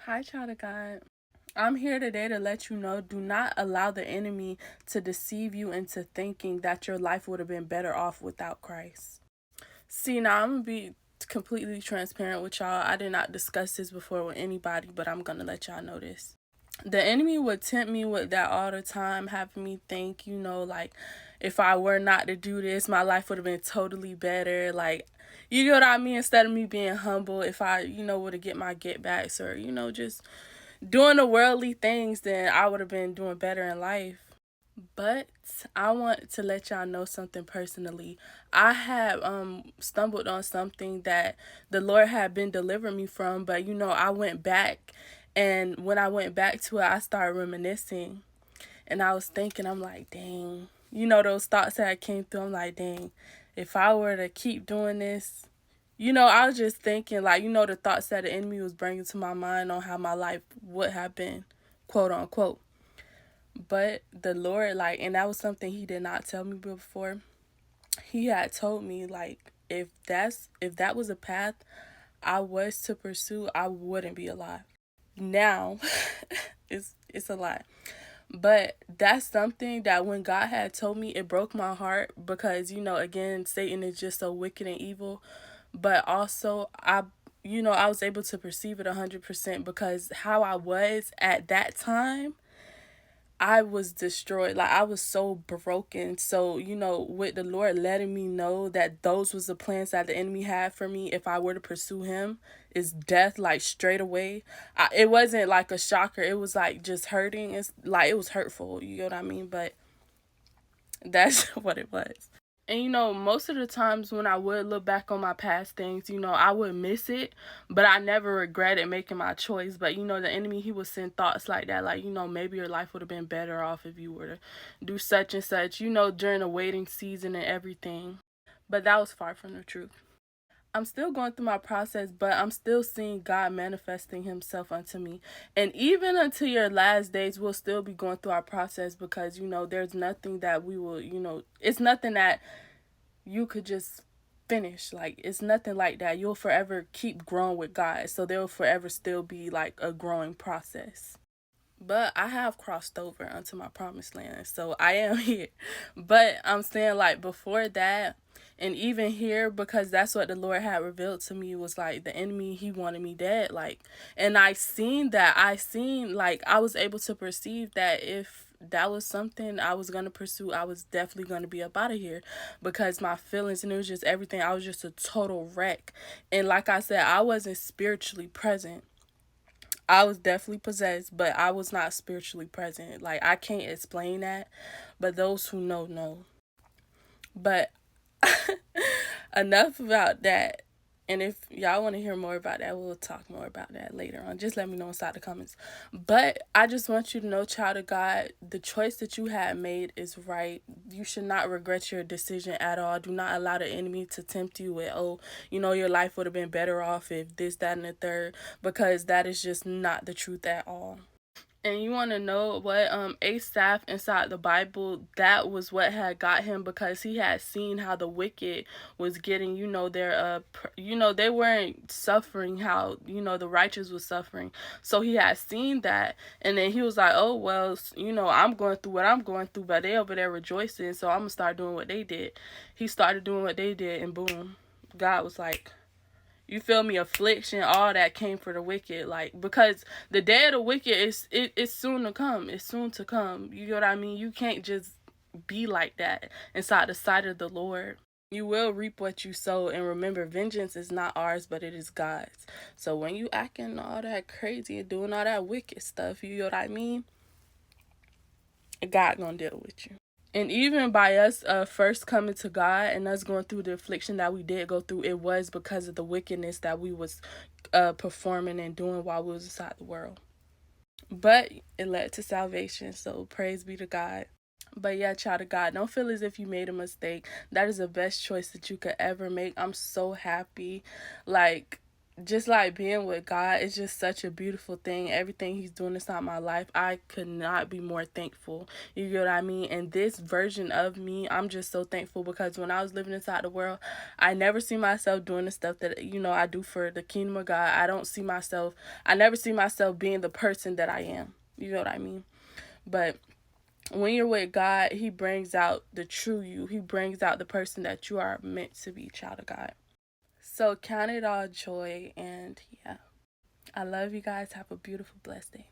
Hi, child of God. I'm here today to let you know, do not allow the enemy to deceive you into thinking that your life would have been better off without Christ. See, now I'm going to be completely transparent with y'all. I did not discuss this before with anybody, but I'm going to let y'all know this. The enemy would tempt me with that all the time, having me think, like if I were not to do this, my life would have been totally better. Like, you know what I mean? Instead of me being humble, if I, would have get my get backs or, just doing the worldly things, then I would have been doing better in life. But I want to let y'all know something personally. I had stumbled on something that the Lord had been delivering me from, but I went back, and when I went back to it, I started reminiscing, and I was thinking, I'm like, dang, those thoughts that came through. I'm like, dang, if I were to keep doing this, I was just thinking, like, the thoughts that the enemy was bringing to my mind on how my life would have been, quote unquote. But the Lord, like, and that was something He did not tell me before. He had told me, like, if that was a path I was to pursue, I wouldn't be alive. Now, it's a lie. But that's something that when God had told me, it broke my heart because, again, Satan is just so wicked and evil. But also, I was able to perceive it 100% because how I was at that time, I was destroyed. Like, I was so broken. So, with the Lord letting me know that those was the plans that the enemy had for me if I were to pursue him, is death, like, straight away. It wasn't like a shocker. It was like just hurting. It's like it was hurtful. You know what I mean? But that's what it was. And most of the times when I would look back on my past things, I would miss it, but I never regretted making my choice. But the enemy, he would send thoughts like that, like, maybe your life would have been better off if you were to do such and such, during the waiting season and everything. But that was far from the truth. I'm still going through my process, but I'm still seeing God manifesting Himself unto me. And even until your last days, we'll still be going through our process because, there's nothing that we will, it's nothing that you could just finish. Like, it's nothing like that. You'll forever keep growing with God. So there will forever still be like a growing process. But I have crossed over onto my promised land. So I am here. But I'm saying, like, before that, and even here, because that's what the Lord had revealed to me, was like the enemy, he wanted me dead. Like, and like, I was able to perceive that if that was something I was going to pursue, I was definitely going to be up out of here because my feelings, and it was just everything. I was just a total wreck. And like I said, I wasn't spiritually present. I was definitely possessed, but I was not spiritually present. Like, I can't explain that, but those who know. But enough about that. And if y'all want to hear more about that, we'll talk more about that later on. Just let me know inside the comments. But I just want you to know, child of God, the choice that you had made is right. You should not regret your decision at all. Do not allow the enemy to tempt you with, oh, your life would have been better off if this, that, and the third, because that is just not the truth at all. And you want to know what? Asaph inside the Bible, that was what had got him because he had seen how the wicked was getting, they weren't suffering how, the righteous was suffering. So he had seen that, and then he was like, oh, well, I'm going through what I'm going through, but they over there rejoicing, so I'm going to start doing what they did. He started doing what they did, and boom, God was like, you feel me? Affliction, all that came for the wicked. Like, because the day of the wicked it's soon to come. It's soon to come. You know what I mean? You can't just be like that inside the sight of the Lord. You will reap what you sow, and remember, vengeance is not ours, but it is God's. So when you acting all that crazy and doing all that wicked stuff, you know what I mean? God gonna deal with you. And even by us first coming to God and us going through the affliction that we did go through, it was because of the wickedness that we was performing and doing while we was inside the world. But it led to salvation, so praise be to God. But yeah, child of God, don't feel as if you made a mistake. That is the best choice that you could ever make. I'm so happy. Like, just like being with God is just such a beautiful thing. Everything He's doing inside my life, I could not be more thankful. You get what I mean? And this version of me, I'm just so thankful, because when I was living inside the world, I never see myself doing the stuff that, I do for the kingdom of God. I never see myself being the person that I am. You know what I mean? But when you're with God, He brings out the true you. He brings out the person that you are meant to be, child of God. So count it all joy, and yeah, I love you guys. Have a beautiful, blessed day.